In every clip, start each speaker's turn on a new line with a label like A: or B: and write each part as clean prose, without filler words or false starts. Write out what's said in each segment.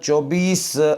A: 24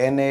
A: NA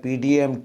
A: PDM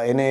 A: NA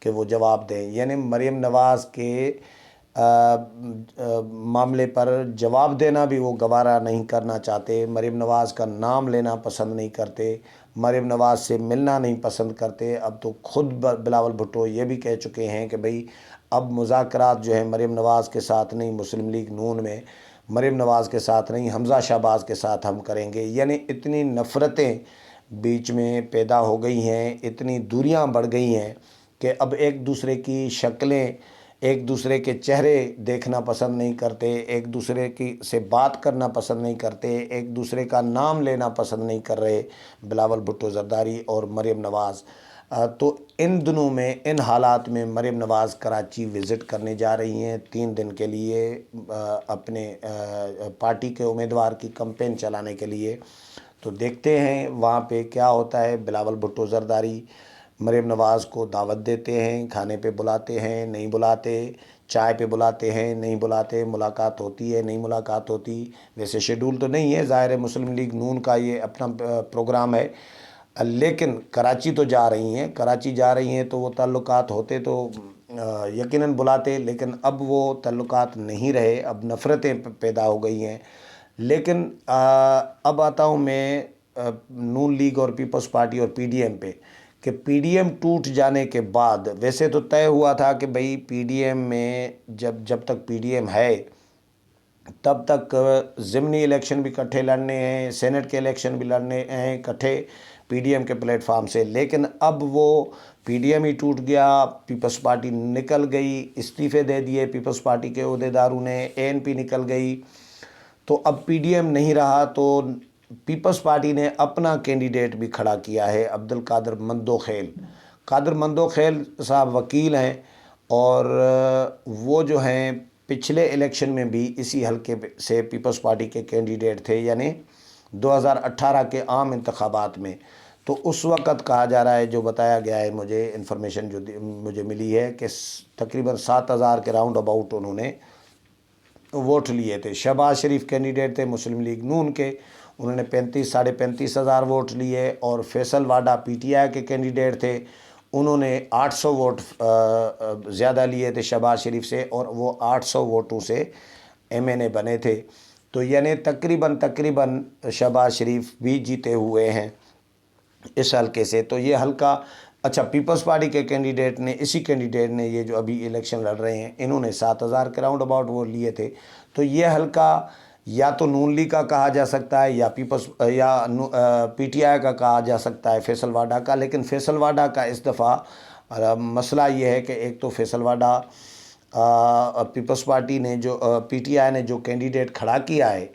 A: کہ وہ جواب دیں، یعنی مریم نواز کے معاملے پر جواب دینا بھی وہ گوارا نہیں کرنا چاہتے، مریم نواز کا نام لینا پسند نہیں کرتے، مریم نواز سے ملنا نہیں پسند کرتے۔ اب تو خود بلاول بھٹو یہ بھی کہہ چکے ہیں کہ بھئی اب مذاکرات جو ہیں مریم نواز کے ساتھ نہیں، مسلم لیگ نون میں مریم نواز کے ساتھ نہیں، حمزہ شہباز کے ساتھ ہم کریں گے۔ یعنی اتنی نفرتیں بیچ میں پیدا ہو گئی ہیں، اتنی دوریاں بڑھ گئی ہیں کہ اب ایک دوسرے کی شکلیں، ایک دوسرے کے چہرے دیکھنا پسند نہیں کرتے، ایک دوسرے کی سے بات کرنا پسند نہیں کرتے، ایک دوسرے کا نام لینا پسند نہیں کر رہے بلاول بھٹو زرداری اور مریم نواز۔ تو ان دنوں میں، ان حالات میں مریم نواز کراچی وزٹ کرنے جا رہی ہیں 3 دن کے لیے، اپنے پارٹی کے امیدوار کی کمپین چلانے کے لیے۔ تو دیکھتے ہیں وہاں پہ کیا ہوتا ہے۔ بلاول بھٹو زرداری مریم نواز کو دعوت دیتے ہیں، کھانے پہ بلاتے ہیں، نہیں بلاتے، چائے پہ بلاتے ہیں، نہیں بلاتے، ملاقات ہوتی ہے، نہیں ملاقات ہوتی۔ ویسے شیڈول تو نہیں ہے، ظاہر ہے مسلم لیگ نون کا یہ اپنا پروگرام ہے، لیکن کراچی تو جا رہی ہیں، کراچی جا رہی ہیں تو وہ تعلقات ہوتے تو یقیناً بلاتے، لیکن اب وہ تعلقات نہیں رہے، اب نفرتیں پیدا ہو گئی ہیں۔ لیکن اب آتا ہوں میں نون لیگ اور پیپلز پارٹی اور پی ڈی ایم پہ، کہ پی ڈی ایم ٹوٹ جانے کے بعد ویسے تو طے ہوا تھا کہ بھئی پی ڈی ایم میں جب تک پی ڈی ایم ہے تب تک ضمنی الیکشن بھی اکٹھے لڑنے ہیں، سینٹ کے الیکشن بھی لڑنے ہیں اکٹھے پی ڈی ایم کے پلیٹ فارم سے۔ لیکن اب وہ پی ڈی ایم ہی ٹوٹ گیا، پیپلز پارٹی نکل گئی، استعفے دے دیے پیپلز پارٹی کے عہدیداروں نے، اے این پی نکل گئی، تو اب پی ڈی ایم نہیں رہا۔ تو پیپلز پارٹی نے اپنا کینڈیڈیٹ بھی کھڑا کیا ہے، عبدالقادر مندوخیل۔ قادر مندوخیل صاحب وکیل ہیں، اور وہ جو ہیں پچھلے الیکشن میں بھی اسی حلقے سے پیپلز پارٹی کے کینڈیڈیٹ تھے، یعنی 2018 کے عام انتخابات میں۔ تو اس وقت کہا جا رہا ہے، جو بتایا گیا ہے مجھے، انفارمیشن جو مجھے ملی ہے، کہ تقریباً 7,000 کے راؤنڈ اباؤٹ انہوں نے ووٹ لیے تھے۔ شہباز شریف کینڈیڈیٹ تھے مسلم لیگ نون کے، انہوں نے 35,000 ووٹ لیے، اور فیصل واڈا پی ٹی آئی کے کینڈیڈیٹ تھے، انہوں نے 800 ووٹ زیادہ لیے تھے شہباز شریف سے، اور وہ 800 ووٹوں سے ایم این اے بنے تھے۔ تو یعنی تقریباً شہباز شریف بھی جیتے ہوئے ہیں اس حلقے سے۔ تو یہ حلقہ، اچھا، پیپلز پارٹی کے کینڈیڈیٹ نے، اسی کینڈیڈیٹ نے، یہ جو ابھی الیکشن لڑ رہے ہیں، انہوں نے 7,000 کے راؤنڈ اباؤٹ ووٹ لیے تھے۔ تو یہ حلقہ یا تو نون لیگ کا کہا جا سکتا ہے، یا پی ٹی آئی کا کہا جا سکتا ہے، فیصل واڈا کا۔ لیکن فیصل واڈا کا اس دفعہ مسئلہ یہ ہے کہ ایک تو فیصل واڈا، پیپلز پارٹی نے جو پی ٹی آئی نے جو کینڈیڈیٹ کھڑا کیا ہے،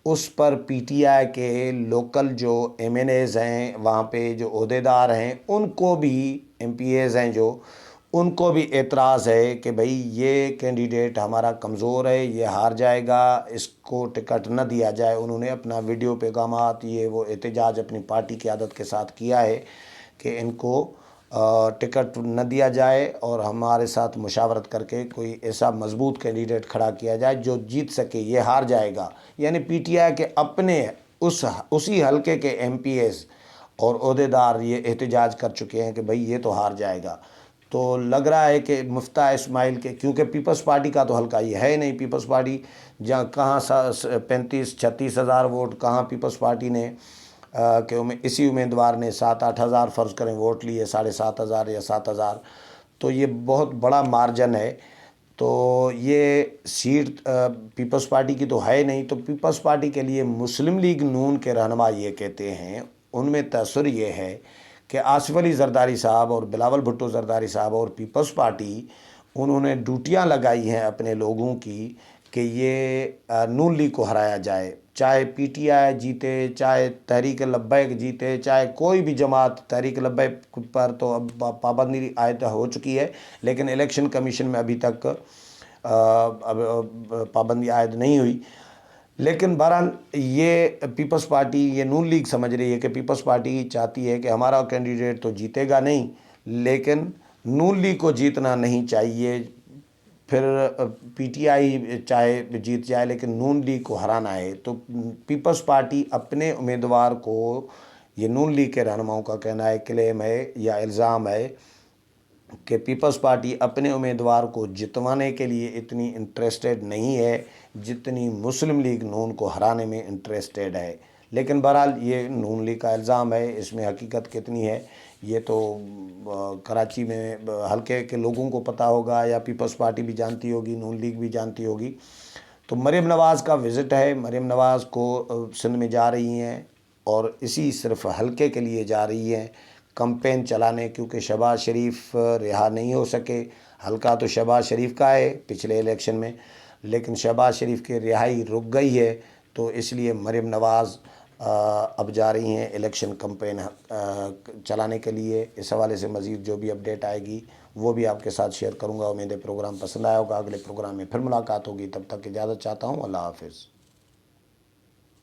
A: اس پر پی ٹی آئی کے لوکل جو ایم این ایز ہیں، وہاں پہ جو عہدیدار ہیں، ان کو بھی، ایم پی ایز ہیں جو، ان کو بھی اعتراض ہے کہ بھئی یہ کینڈیڈیٹ ہمارا کمزور ہے، یہ ہار جائے گا، اس کو ٹکٹ نہ دیا جائے۔ انہوں نے اپنا ویڈیو پیغامات، یہ وہ احتجاج اپنی پارٹی قیادت کے ساتھ کیا ہے کہ ان کو ٹکٹ نہ دیا جائے، اور ہمارے ساتھ مشاورت کر کے کوئی ایسا مضبوط کینڈیڈیٹ کھڑا کیا جائے جو جیت سکے، یہ ہار جائے گا۔ یعنی پی ٹی آئی کے اپنے اسی حلقے کے ایم پی ایز اور عہدیدار یہ احتجاج کر چکے ہیں کہ بھئی یہ تو ہار جائے گا۔ تو لگ رہا ہے کہ مفتاح اسماعیل کے، کیونکہ پیپلز پارٹی کا تو حلقہ یہ ہے نہیں، پیپلز پارٹی جہاں کہاں 35-36 ہزار ووٹ کہاں پیپلز پارٹی نے، کہ اسی امیدوار نے 7-8 ہزار فرض کریں ووٹ لیے، 7,500 یا 7,000، تو یہ بہت بڑا مارجن ہے۔ تو یہ سیٹ پیپلز پارٹی کی تو ہے نہیں۔ تو پیپلز پارٹی کے لیے مسلم لیگ نون کے رہنما یہ کہتے ہیں، ان میں تاثر یہ ہے کہ آصف علی زرداری صاحب اور بلاول بھٹو زرداری صاحب اور پیپلز پارٹی، انہوں نے ڈیوٹیاں لگائی ہیں اپنے لوگوں کی کہ یہ نون لیگ کو ہرایا جائے، چاہے پی ٹی آئی جیتے، چاہے تحریک لبیک جیتے، چاہے کوئی بھی جماعت۔ تحریک لبیک پر تو اب پابندی عائد ہو چکی ہے، لیکن الیکشن کمیشن میں ابھی تک پابندی عائد نہیں ہوئی۔ لیکن بہرحال یہ پیپلز پارٹی، یہ نون لیگ سمجھ رہی ہے کہ پیپلز پارٹی چاہتی ہے کہ ہمارا کینڈیڈیٹ تو جیتے گا نہیں، لیکن نون لیگ کو جیتنا نہیں چاہیے، پھر پی ٹی آئی چاہے جیت جائے لیکن نون لیگ کو ہرانا ہے۔ تو پیپلز پارٹی اپنے امیدوار کو، یہ نون لیگ کے رہنماؤں کا کہنا ہے، کلیم ہے یا الزام ہے کہ پیپلز پارٹی اپنے امیدوار کو جتوانے کے لیے اتنی انٹرسٹڈ نہیں ہے جتنی مسلم لیگ نون کو ہرانے میں انٹرسٹڈ ہے. لیکن بہرحال یہ نون لیگ کا الزام ہے، اس میں حقیقت کتنی ہے یہ تو کراچی میں حلقے کے لوگوں کو پتہ ہوگا، یا پیپلز پارٹی بھی جانتی ہوگی، نون لیگ بھی جانتی ہوگی. تو مریم نواز کا وزٹ ہے، مریم نواز کو سندھ میں جا رہی ہیں اور اسی صرف حلقے کے لیے جا رہی ہیں کمپین چلانے، کیونکہ شہباز شریف رہا نہیں ہو سکے. حلقہ تو شہباز شریف کا ہے پچھلے الیکشن میں، لیکن شہباز شریف کی رہائی رک گئی ہے، تو اس لیے مریم نواز اب جا رہی ہیں الیکشن کمپین چلانے کے لیے. اس حوالے سے مزید جو بھی اپڈیٹ آئے گی وہ بھی آپ کے ساتھ شیئر کروں گا. امید ہے پروگرام پسند آیا ہوگا. اگلے پروگرام میں پھر ملاقات ہوگی، تب تک اجازت چاہتا ہوں. اللہ حافظ.